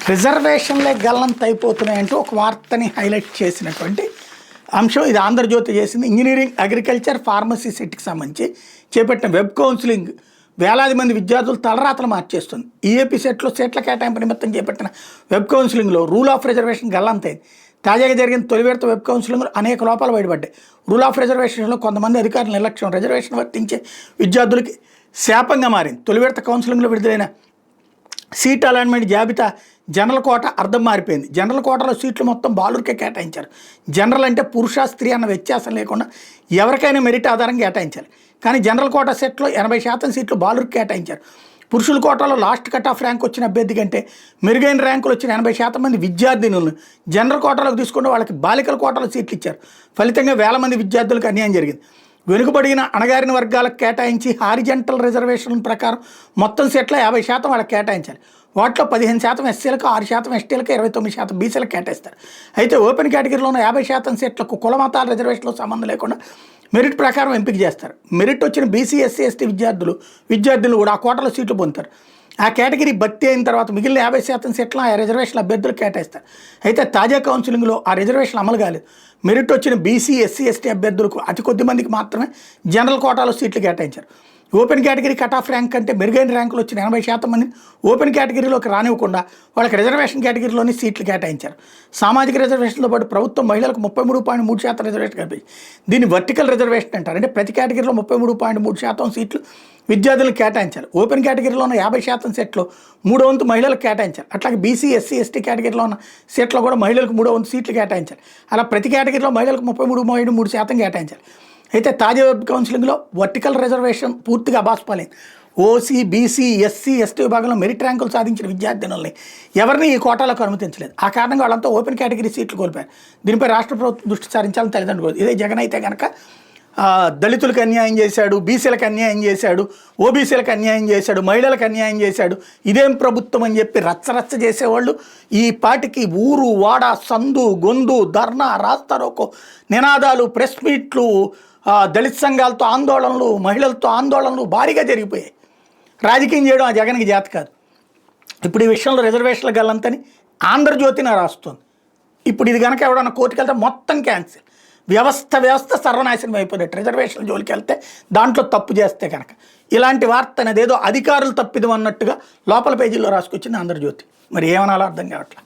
రిజర్వేషన్లే గల్లంత అయిపోతున్నాయంటూ ఒక వార్తని హైలైట్ చేసినటువంటి అంశం ఇది. ఆంధ్రజ్యోతి చేసింది. ఇంజనీరింగ్, అగ్రికల్చర్, ఫార్మసీ సెట్కి సంబంధించి చేపట్టిన వెబ్ కౌన్సిలింగ్ వేలాది మంది విద్యార్థులు తలరాతలు మార్చేస్తుంది. ఈఏపీ సెట్లో సీట్ల కేటాయింపు నిమిత్తం చేపట్టిన వెబ్ కౌన్సిలింగ్లో రూల్ ఆఫ్ రిజర్వేషన్ గల్లంతైంది. తాజాగా జరిగిన తొలి విడత వెబ్ కౌన్సిలింగ్లో అనేక లోపాలు బయటపడ్డాయి. రూల్ ఆఫ్ రిజర్వేషన్లో కొంతమంది అధికారుల నిర్లక్ష్యం రిజర్వేషన్ వర్తించే విద్యార్థులకి శాపంగా మారింది. తొలి విడత కౌన్సిలింగ్లో విడుదలైన సీట్ అలాట్మెంట్ జాబితా జనరల్ కోట అర్థం మారిపోయింది. జనరల్ కోటలో సీట్లు మొత్తం బాలురికే కేటాయించారు. జనరల్ అంటే పురుష స్త్రీ అన్న వ్యత్యాసం లేకుండా ఎవరికైనా మెరిట్ ఆధారంగా కేటాయించాలి. కానీ జనరల్ కోట సెట్లో 80% సీట్లు బాలురికి కేటాయించారు. పురుషుల కోటాలో లాస్ట్ కట్ ఆఫ్ ర్యాంక్ వచ్చిన అభ్యర్థి కంటే మెరుగైన ర్యాంకులు వచ్చిన 80% మంది విద్యార్థినులను జనరల్ కోటాలోకి తీసుకుంటే వాళ్ళకి బాలికల కోటాలో సీట్లు ఇచ్చారు. ఫలితంగా వేల మంది విద్యార్థులకు అన్యాయం జరిగింది. వెనుకబడిన అణగారిన వర్గాలకు కేటాయించి హారిజెంటల్ రిజర్వేషన్ ప్రకారం మొత్తం సీట్ల 50% వాళ్ళకి కేటాయించాలి. వాటిలో 15% ఎస్సీలకు, 6% ఎస్టీలకు, 29% బీసీలకు కేటాయిస్తారు. అయితే ఓపెన్ కేటగిరీలో ఉన్న 50% సీట్లకు కుల మతాల రిజర్వేషన్లో సంబంధం లేకుండా మెరిట్ ప్రకారం ఎంపిక చేస్తారు. మెరిట్ వచ్చిన బీసీ, ఎస్సీ, ఎస్టీ విద్యార్థులు కూడా ఆ కోటలో సీట్లు పొందుతారు. ఆ కేటగిరీ భర్తీ అయిన తర్వాత మిగిలిన 50% సీట్లను ఆ రిజర్వేషన్ అభ్యర్థులు కేటాయిస్తారు. అయితే తాజా కౌన్సిలింగ్లో ఆ రిజర్వేషన్ అమలు కాలేదు. మెరిట్ వచ్చిన బీసీ, ఎస్సీ, ఎస్టీ అభ్యర్థులకు అతి కొద్ది మందికి మాత్రమే జనరల్ కోటాలో సీట్లు కేటాయించారు. Open category cut off rank కంటే మెరుగైన ర్యాంకులు వచ్చిన 80% మందిని ఓపెన్ కేటగిరీలోకి రానివ్వకుండా వాళ్ళకి రిజర్వేషన్ కేటగిరీలోని సీట్లు కేటాయించారు. సామాజిక రిజర్వేషన్తో పాటు ప్రభుత్వం మహిళలకు 33.3% రిజర్వేషన్ కల్పించింది. దీన్ని వర్టికల్ రిజర్వేషన్ అంటారు. అంటే ప్రతి కేటగిరీలో 33.3% సీట్లు విద్యార్థులకు కేటాయించాలి. ఓపెన్ కేటగిరీలో ఉన్న 50% సీట్లు 3/4 మహిళలకు కేటాయించాలి. అట్లాగే బీసీ, ఎస్సీ, ఎస్టీ కేటగిరీలో ఉన్న సీట్లో కూడా మహిళలకు 3/4 సీట్లు కేటాయించాలి. అలా ప్రతి కేటగిరీలో మహిళలకు 33.3% కేటాయించాలి. అయితే తాజా వెబ్ కౌన్సిలింగ్లో వర్టికల్ రిజర్వేషన్ పూర్తిగా అబాస్పాలైంది. ఓసీ, బీసీ, ఎస్సీ, ఎస్టీ విభాగంలో మెరిట్ ర్యాంకులు సాధించిన విద్యార్థినుల్ని ఎవరిని ఈ కోటాలకు అనుమతించలేదు. ఆ కారణంగా వాళ్ళంతా ఓపెన్ కేటగిరీ సీట్లు కోల్పోయారు. దీనిపై రాష్ట్ర ప్రభుత్వం దృష్టి సారించాలని తల్లిదండ్రులు. ఇదే జగన్ అయితే కనుక దళితులకు అన్యాయం చేశాడు, బీసీలకు అన్యాయం చేశాడు, ఓబీసీలకు అన్యాయం చేశాడు, మహిళలకు అన్యాయం చేశాడు, ఇదేం ప్రభుత్వం అని చెప్పి రచ్చరచ్చ చేసేవాళ్ళు ఈ పాటికి ఊరు వాడ సందు గొందు ధర్నా రాస్తారోకో నినాదాలు ప్రెస్ మీట్లు దళిత సంఘాలతో ఆందోళనలు మహిళలతో ఆందోళనలు భారీగా జరిగిపోయాయి. రాజకీయం చేయడం ఆ జగన్కి జాత కాదు. ఇప్పుడు ఈ విషయంలో రిజర్వేషన్ల గల్లంతని ఆంధ్రజ్యోతిని రాస్తుంది. ఇప్పుడు ఇది కనుక ఎవడన్నా కోర్టుకు వెళ్తే మొత్తం క్యాన్సిల్. వ్యవస్థ సర్వనాశనం అయిపోయినట్టు. రిజర్వేషన్ల జోలికి వెళ్తే దాంట్లో తప్పు చేస్తే కనుక ఇలాంటి వార్త అనేది ఏదో అధికారులు తప్పిదం అన్నట్టుగా లోపల పేజీల్లో రాసుకొచ్చింది ఆంధ్రజ్యోతి. మరి ఏమనాలో అర్థం కావట్లేదు.